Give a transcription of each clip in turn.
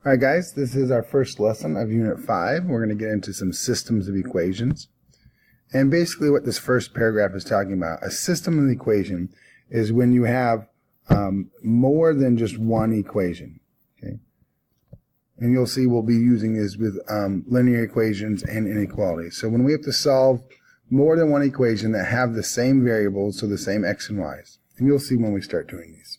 Alright guys, this is our first lesson of Unit 5. We're going to get into some systems of equations. And basically what this first paragraph is talking about, a system of equation is when you have more than just one equation. Okay? And you'll see we'll be using this with linear equations and inequalities. So when we have to solve more than one equation that have the same variables, so the same x and y's. And you'll see when we start doing these.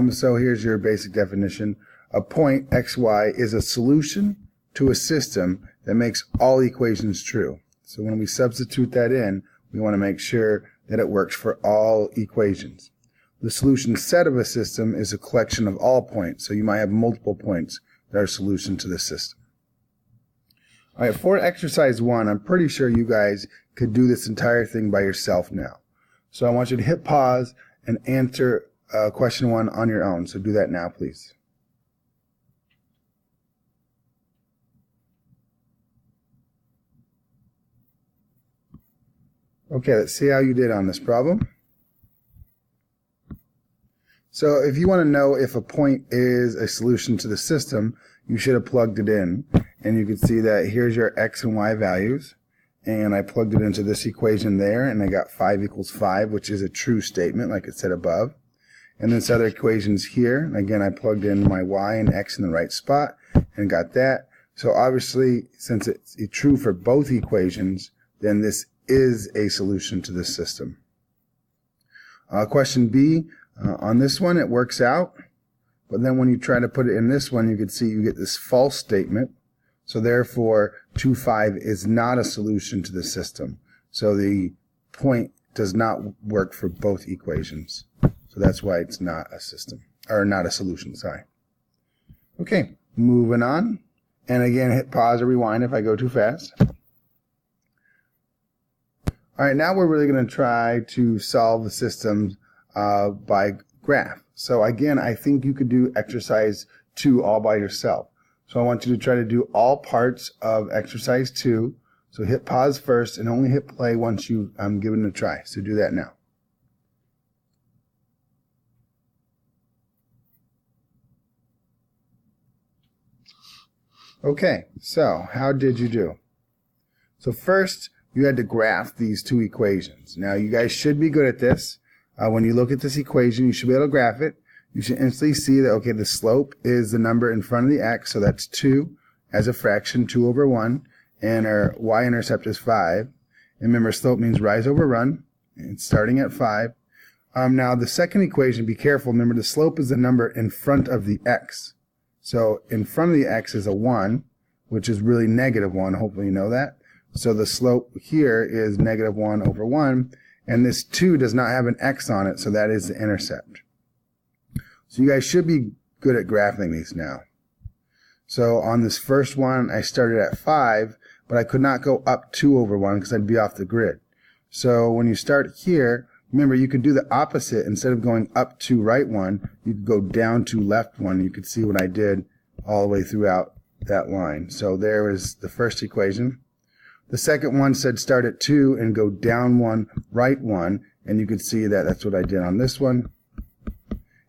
So here's your basic definition. A point xy is a solution to a system that makes all equations true. So when we substitute that in, we want to make sure that it works for all equations. The solution set of a system is a collection of all points. So you might have multiple points that are a solution to the system. All right, for exercise 1, I'm pretty sure you guys could do this entire thing by yourself now. So I want you to hit pause and answer question 1 on your own. So do that now, please. Okay, let's see how you did on this problem. So if you want to know if a point is a solution to the system, you should have plugged it in. And you can see that here's your x and y values. And I plugged it into this equation there, and I got 5 equals 5, which is a true statement, like it said above. And this other equation's here. And again, I plugged in my y and x in the right spot and got that. So obviously, since it's true for both equations, then this is a solution to this system. Question B, on this one, it works out. But then when you try to put it in this one, you can see you get this false statement. So therefore, 2, 5 is not a solution to the system. So the point does not work for both equations. So that's why it's not a system, or not a solution, sorry. Okay, moving on. And again, hit pause or rewind if I go too fast. All right, now we're really going to try to solve the systems by graph. So again, I think you could do exercise 2 all by yourself. So I want you to try to do all parts of exercise 2. So hit pause first and only hit play once you've given it a try. So do that now. Okay, so how did you do? So first, you had to graph these 2 equations. Now, you guys should be good at this. When you look at this equation, you should be able to graph it. You should instantly see that, okay, the slope is the number in front of the x, so that's 2 as a fraction, 2 over 1, and our y-intercept is 5. And remember, slope means rise over run, and it's starting at 5. Now, the second equation, be careful. Remember, the slope is the number in front of the x. So in front of the x is a 1, which is really negative 1. Hopefully you know that. So the slope here is negative 1 over 1. And this 2 does not have an x on it, so that is the intercept. So you guys should be good at graphing these now. So on this first one, I started at 5, but I could not go up 2 over 1 because I'd be off the grid. So when you start here, remember, you could do the opposite. Instead of going up 2 right 1, you could go down 2 left 1. You could see what I did all the way throughout that line. So there is the first equation. The second one said start at 2 and go down 1, right 1. And you could see that that's what I did on this one.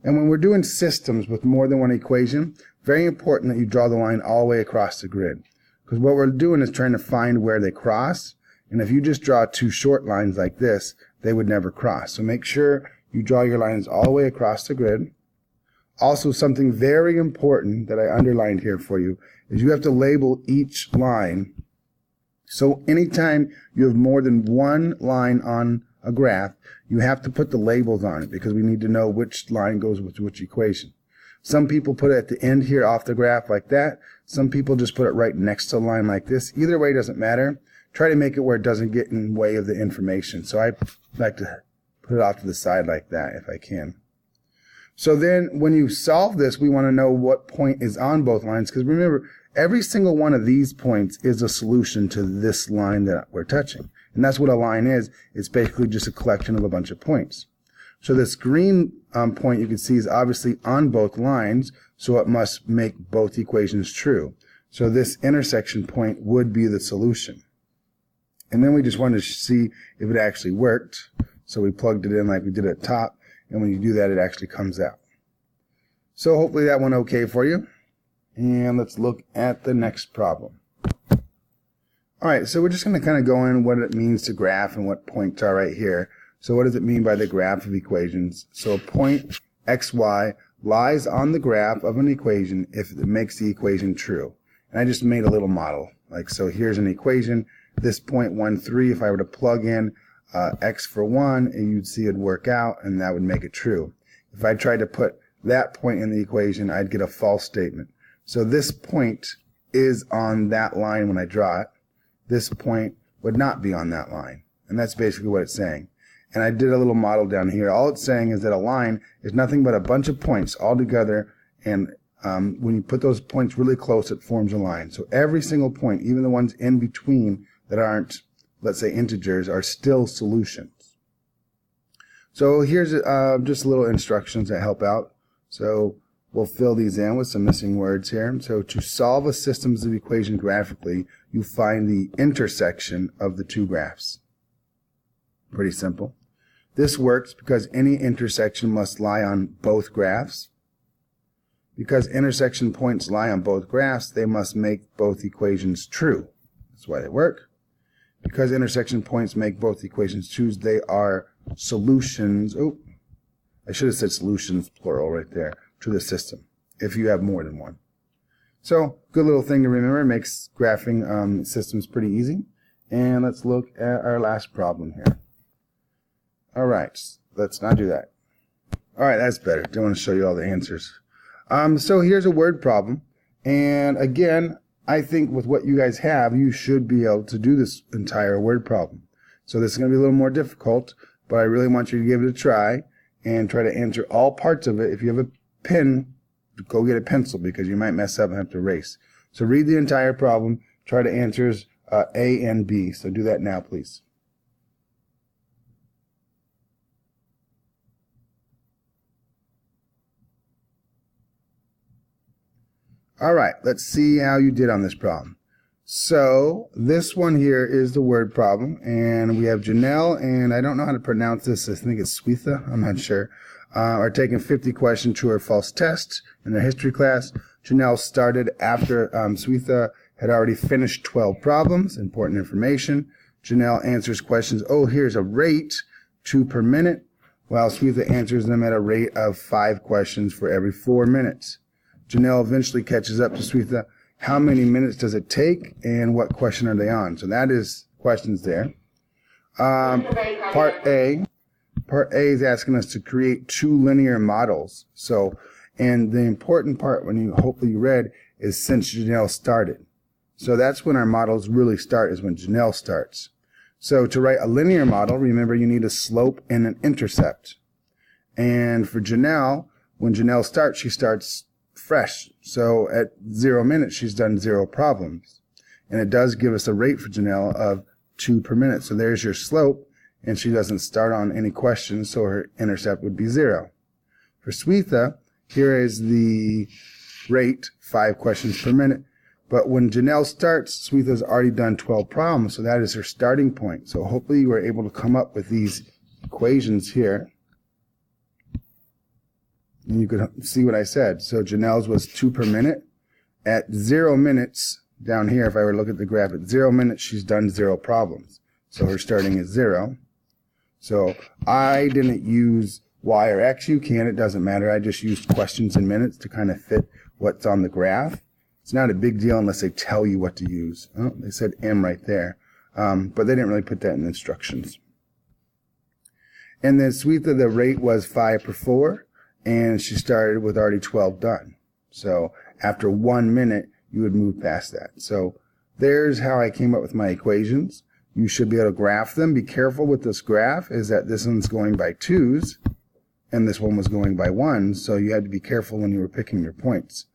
And when we're doing systems with more than one equation, very important that you draw the line all the way across the grid. Because what we're doing is trying to find where they cross. And if you just draw 2 short lines like this, they would never cross. So make sure you draw your lines all the way across the grid. Also, something very important that I underlined here for you is you have to label each line. So anytime you have more than one line on a graph, you have to put the labels on it because we need to know which line goes with which equation. Some people put it at the end here off the graph like that. Some people just put it right next to a line like this. Either way doesn't matter. Try to make it where it doesn't get in the way of the information. So I like to put it off to the side like that if I can. So then when you solve this, we want to know what point is on both lines, because remember, every single one of these points is a solution to this line that we're touching. And that's what a line is. It's basically just a collection of a bunch of points. So this green point you can see is obviously on both lines, so it must make both equations true. So this intersection point would be the solution. And then we just wanted to see if it actually worked. So we plugged it in like we did at top. And when you do that, it actually comes out. So hopefully that went okay for you. And let's look at the next problem. All right, so we're just going to kind of go in what it means to graph and what points are right here. So what does it mean by the graph of equations? So a point xy lies on the graph of an equation if it makes the equation true. And I just made a little model. Like, so here's an equation. This point 1, 3, if I were to plug in x for 1, and you'd see it work out, and that would make it true. If I tried to put that point in the equation, I'd get a false statement. So this point is on that line when I draw it. This point would not be on that line. And that's basically what it's saying. And I did a little model down here. All it's saying is that a line is nothing but a bunch of points all together, and when you put those points really close, it forms a line. So every single point, even the ones in between that aren't, let's say, integers, are still solutions. So here's just little instructions that help out. So we'll fill these in with some missing words here. So to solve a systems of equation graphically, you find the intersection of the two graphs. Pretty simple. This works because any intersection must lie on both graphs. Because intersection points lie on both graphs, they must make both equations true. That's why they work. Because intersection points make both equations true, they are solutions. Oh, I should have said solutions, plural, right there, to the system, if you have more than one. So, good little thing to remember. It makes graphing systems pretty easy. And let's look at our last problem here. All right, let's not do that. All right, that's better. Don't want to show you all the answers. So here's a word problem. And again, I think with what you guys have, you should be able to do this entire word problem. So this is going to be a little more difficult, but I really want you to give it a try and try to answer all parts of it. If you have a pen, go get a pencil because you might mess up and have to erase. So read the entire problem. Try to answer A and B. So do that now, please. All right, let's see how you did on this problem. So this one here is the word problem, and we have Janelle, and I don't know how to pronounce this. I think it's Swetha. I'm not sure. Are taking 50 question true or false tests in their history class. Janelle started after Swetha had already finished 12 problems. Important information. Janelle answers questions. Oh, here's a rate, 2 per minute, while Swetha answers them at a rate of 5 questions for every 4 minutes. Janelle eventually catches up to Swetha. How many minutes does it take, and what question are they on? So that is questions there. Part A is asking us to create 2 linear models. So, and the important part when you hopefully you read is since Janelle started. So that's when our models really start, is when Janelle starts. So to write a linear model, remember you need a slope and an intercept. And for Janelle, when Janelle starts, she starts fresh. So at 0 minutes, she's done 0 problems. And it does give us a rate for Janelle of 2 per minute. So there's your slope, and she doesn't start on any questions, so her intercept would be 0. For Swetha, here is the rate, 5 questions per minute. But when Janelle starts, Swetha's already done 12 problems, so that is her starting point. So hopefully you were able to come up with these equations here. And you could see what I said. So Janelle's was 2 per minute. At 0 minutes, down here, if I were to look at the graph, at 0 minutes, she's done 0 problems. So her starting is 0. So I didn't use Y or X. You can, it doesn't matter. I just used questions in minutes to kind of fit what's on the graph. It's not a big deal unless they tell you what to use. Oh, they said M right there. But they didn't really put that in the instructions. And then Swetha, the rate was 5 per 4. And she started with already 12 done. So after 1 minute, you would move past that. So there's how I came up with my equations. You should be able to graph them. Be careful with this graph is that this one's going by 2s and this one was going by 1s. So you had to be careful when you were picking your points.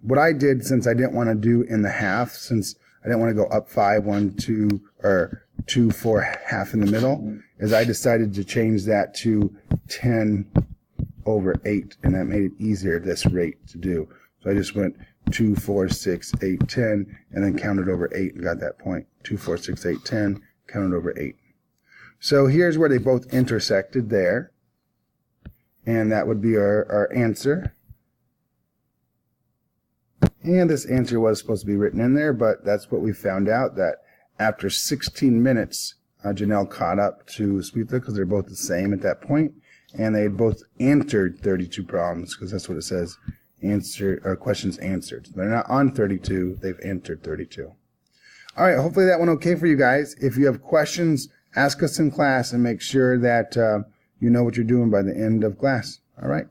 What I did, since I didn't want to do in the half, since I didn't want to go up 5, 1, 2, or 2, 4, half in the middle, is I decided to change that to 10 over 8, and that made it easier, this rate, to do. So I just went 2, 4, 6, 8, 10, and then counted over 8 and got that point. 2, 4, 6, 8, 10, counted over 8. So here's where they both intersected there, and that would be our answer. And this answer was supposed to be written in there, but that's what we found out, that after 16 minutes, Janelle caught up to Smita because they're both the same at that point, and they had both answered 32 problems because that's what it says, questions answered. They're not on 32, they've answered 32. All right, hopefully that went okay for you guys. If you have questions, ask us in class and make sure that you know what you're doing by the end of class. All right.